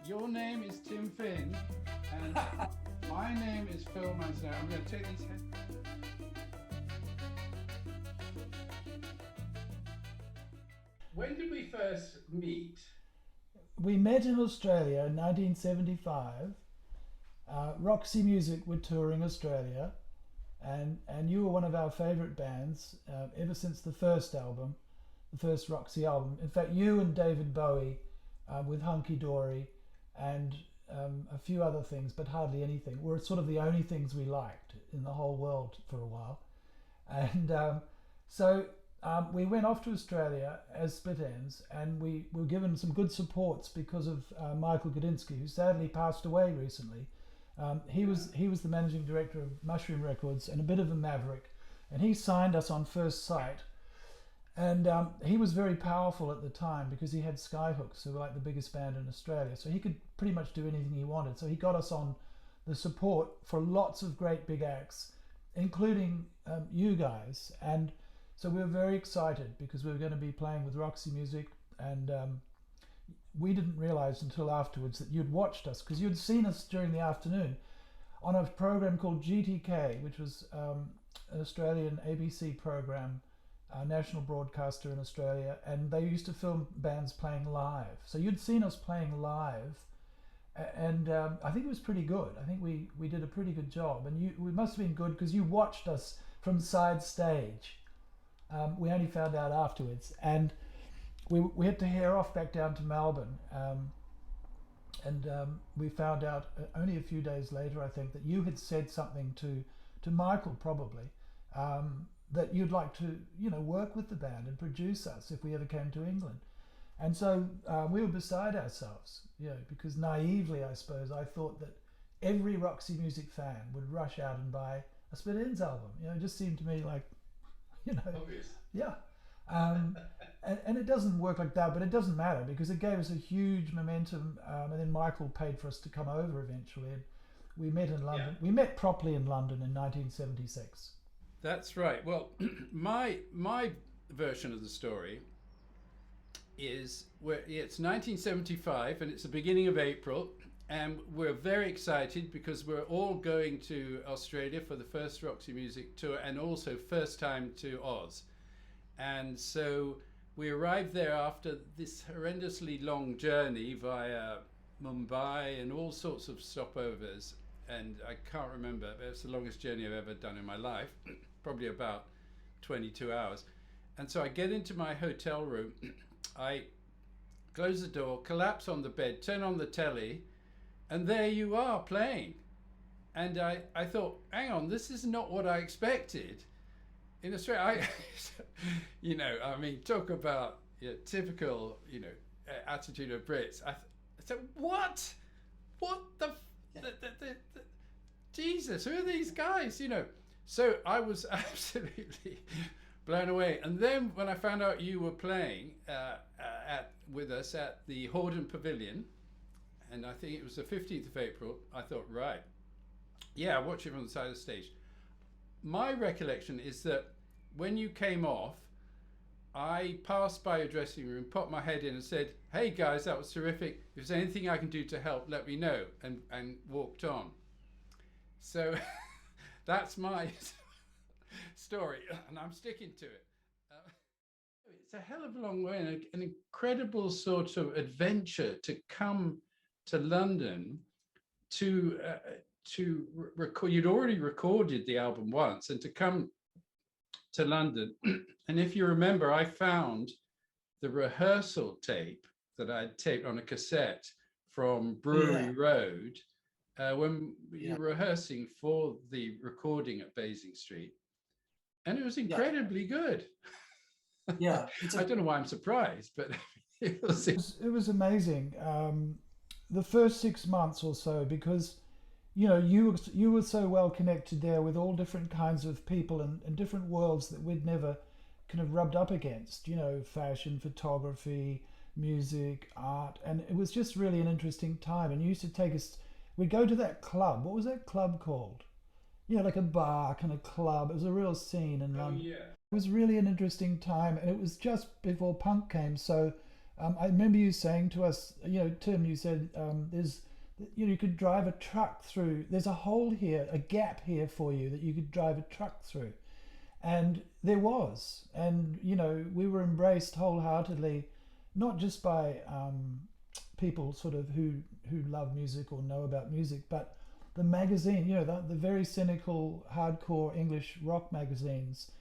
Your name is Tim Finn, and my name is Phil Manzanera. I'm going to take these head. When did we first meet? We met in Australia in 1975. Roxy Music were touring Australia, and you were one of our favourite bands ever since the first album, the first Roxy album. In fact, you and David Bowie with Hunky Dory and a few other things, but hardly anything, were sort of the only things we liked in the whole world for a while. And so we went off to Australia as Split Ends, and we were given some good supports because of Michael Gudinski, who sadly passed away recently. He was the managing director of Mushroom Records and a bit of a maverick, and he signed us on first sight. And he was very powerful at the time because he had Skyhooks, who were like the biggest band in Australia. So he could pretty much do anything he wanted. So he got us on the support for lots of great big acts, including you guys. And so we were very excited because we were going to be playing with Roxy Music. And we didn't realize until afterwards that you'd watched us, because you'd seen us during the afternoon on a program called GTK, which was an Australian ABC program, national broadcaster in Australia, and they used to film bands playing live. So you'd seen us playing live, and I think it was pretty good. I think we did a pretty good job, and we must have been good because you watched us from side stage. We only found out afterwards, and we had to hair off back down to Melbourne, and we found out only a few days later, I think, that you had said something to Michael probably, that you'd like to, work with the band and produce us if we ever came to England. And so we were beside ourselves, because naively, I suppose, I thought that every Roxy Music fan would rush out and buy a Split Ends album. It just seemed to me like, Obvious. Yeah. And it doesn't work like that, but it doesn't matter because it gave us a huge momentum. And then Michael paid for us to come over eventually. And we met in London. Yeah. We met properly in London in 1976. That's right. Well, my version of the story is it's 1975 and it's the beginning of April, and we're very excited because we're all going to Australia for the first Roxy Music tour and also first time to Oz. And so we arrived there after this horrendously long journey via Mumbai and all sorts of stopovers. And I can't remember, but it's the longest journey I've ever done in my life, probably about 22 hours. And so I get into my hotel room, I close the door, collapse on the bed, turn on the telly, and there you are playing. And I thought, hang on, this is not what I expected. In Australia, talk about typical, attitude of Brits. I said, what the Jesus, who are these guys? So I was absolutely blown away. And then when I found out you were playing with us at the Hordern Pavilion, and I think it was the 15th of April, I thought, right, yeah, watch it from the side of the stage. My recollection is that when you came off, I passed by your dressing room, popped my head in and said, hey guys, that was terrific. If there's anything I can do to help, let me know, and walked on. So that's my story, and I'm sticking to it. It's a hell of a long way and an incredible sort of adventure to come to London to record. You'd already recorded the album once, and to come to London. And if you remember, I found the rehearsal tape that I'd taped on a cassette from Brewery Road when you were rehearsing for the recording at Basing Street. And it was incredibly good. Yeah. I don't know why I'm surprised, but it was amazing. The first 6 months or so, because you were so well connected there with all different kinds of people and different worlds that we'd never kind of rubbed up against, fashion, photography, music, art. And it was just really an interesting time. And you used to take us, we'd go to that club. What was that club called? Like a bar kind of club. It was a real scene in London. Yeah. It was really an interesting time. And it was just before punk came. So I remember you saying to us, Tim, you said you could drive a truck through. There's a hole here, a gap here for you that you could drive a truck through. And there was. And, we were embraced wholeheartedly, not just by people sort of who love music or know about music, but the magazine, the very cynical, hardcore English rock magazines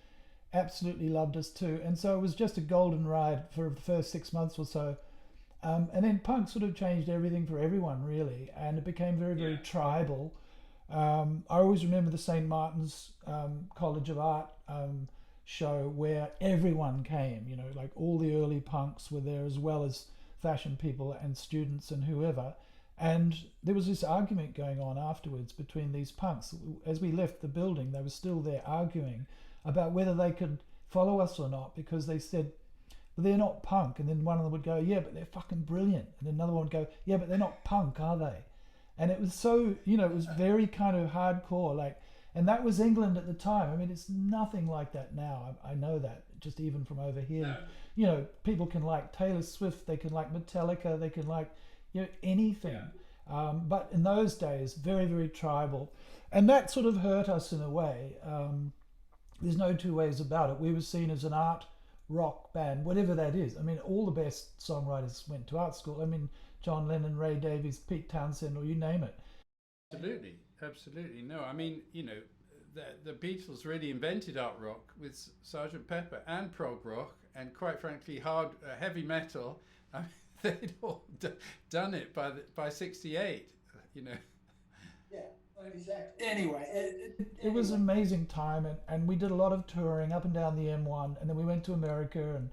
absolutely loved us too. And so it was just a golden ride for the first 6 months or so. And then punk sort of changed everything for everyone, really. And it became very, very tribal. I always remember the St. Martin's College of Art show where everyone came, like all the early punks were there, as well as fashion people and students and whoever. And there was this argument going on afterwards between these punks. As we left the building, they were still there arguing about whether they could follow us or not, because they said, well, they're not punk. And then one of them would go, yeah, but they're fucking brilliant. And another one would go, yeah, but they're not punk, are they? And it was so, it was very kind of hardcore, and that was England at the time. I mean, it's nothing like that now. I know that, just even from over here. No. People can like Taylor Swift, they can like Metallica, they can like, anything. Yeah. But in those days, very, very tribal. And that sort of hurt us in a way. There's no two ways about it. We were seen as an art rock band, whatever that is. I mean, all the best songwriters went to art school. I mean, John Lennon, Ray Davies, Pete Townsend, or you name it. Absolutely. No, I mean, the Beatles really invented art rock with Sgt. Pepper, and prog rock, and quite frankly, heavy metal. I mean, they'd all done it by 68. Yeah. Exactly. Anyway, it was an amazing time, and we did a lot of touring up and down the M1, and then we went to America, and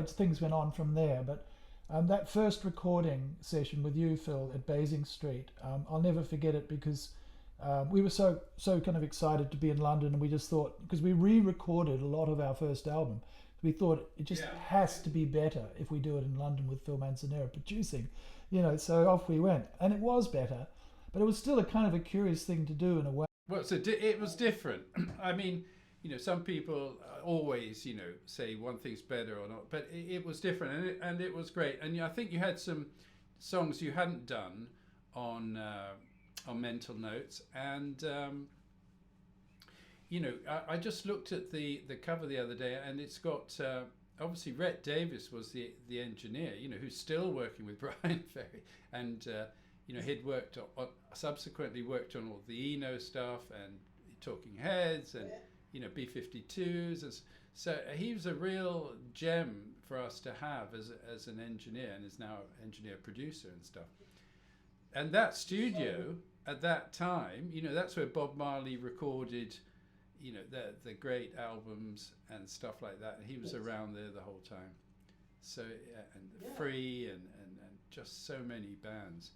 things went on from there. But that first recording session with you, Phil, at Basing Street, I'll never forget it, because we were so kind of excited to be in London, and we just thought, because we re-recorded a lot of our first album, we thought it just has to be better if we do it in London with Phil Manzanera producing, so off we went, and it was better. But it was still a kind of a curious thing to do in a way. Well, so it was different. I mean, some people always, say one thing's better or not, but it was different, and it was great. And I think you had some songs you hadn't done on Mental Notes, and I just looked at the cover the other day, and it's got obviously Rhett Davis was the engineer, who's still working with Brian Ferry, and he'd subsequently worked on all the Eno stuff and Talking Heads and B-52s. So he was a real gem for us to have as an engineer, and is now engineer producer and stuff. And that studio at that time, that's where Bob Marley recorded, the great albums and stuff like that. And he was around there the whole time. So Free and just so many bands.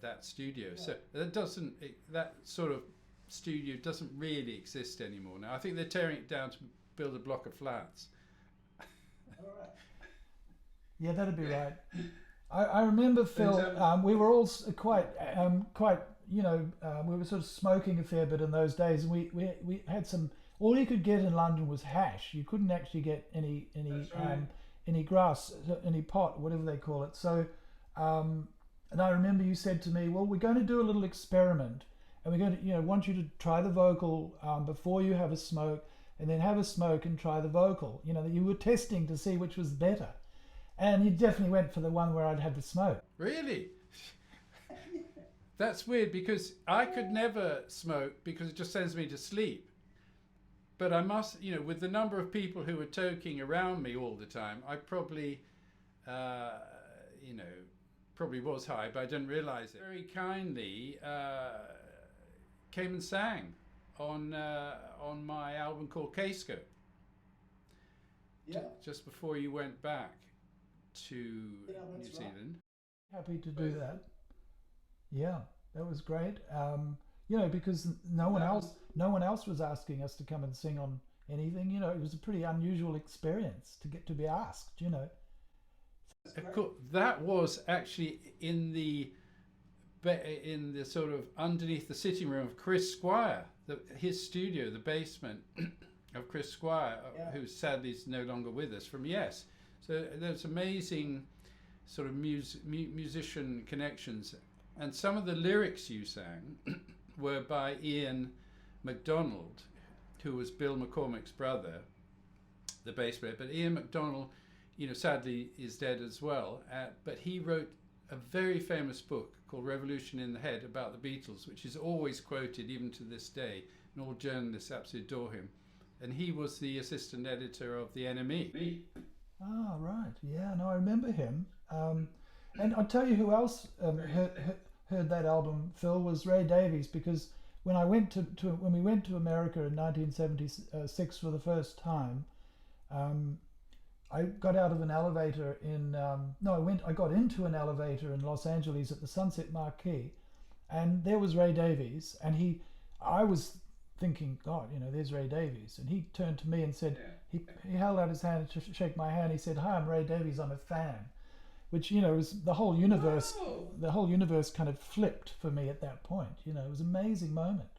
That studio, so that sort of studio doesn't really exist anymore now. I think they're tearing it down to build a block of flats. All right. Yeah, that'd be right. I remember, Phil, we were all quite we were sort of smoking a fair bit in those days, and we had some. All you could get in London was hash. You couldn't actually get any grass, any pot, whatever they call it. So. And I remember you said to me, well, we're going to do a little experiment, and we're going to, want you to try the vocal before you have a smoke, and then have a smoke and try the vocal. That you were testing to see which was better. And you definitely went for the one where I'd had the smoke. Really? That's weird, because I could never smoke because it just sends me to sleep. But I must, with the number of people who were toking around me all the time, I probably, probably was high, but I didn't realize it. Very kindly came and sang on my album called Casco. Just before you went back to New Zealand. Happy to do that. Yeah, that was great. Because no one else was asking us to come and sing on anything. It was a pretty unusual experience to get to be asked. That was actually in the sort of underneath the sitting room of Chris Squire, his studio, the basement of Chris Squire, who sadly is no longer with us, from Yes. So there's amazing sort of musician connections. And some of the lyrics you sang were by Ian MacDonald, who was Bill McCormick's brother, the bass player. But Ian MacDonald, sadly is dead as well. But he wrote a very famous book called Revolution in the Head about the Beatles, which is always quoted even to this day, and all journalists absolutely adore him. And he was the assistant editor of the NME. Ah, right. Yeah, no, I remember him. And I'll tell you who else heard that album, Phil, was Ray Davies, because when when we went to America in 1976 for the first time, I got out of an elevator I got into an elevator in Los Angeles at the Sunset Marquee, and there was Ray Davies, and I was thinking, God, there's Ray Davies, and he turned to me and said, he held out his hand to shake my hand. He said, "Hi, I'm Ray Davies. I'm a fan," which was the whole universe. Whoa. The whole universe kind of flipped for me at that point. It was an amazing moment.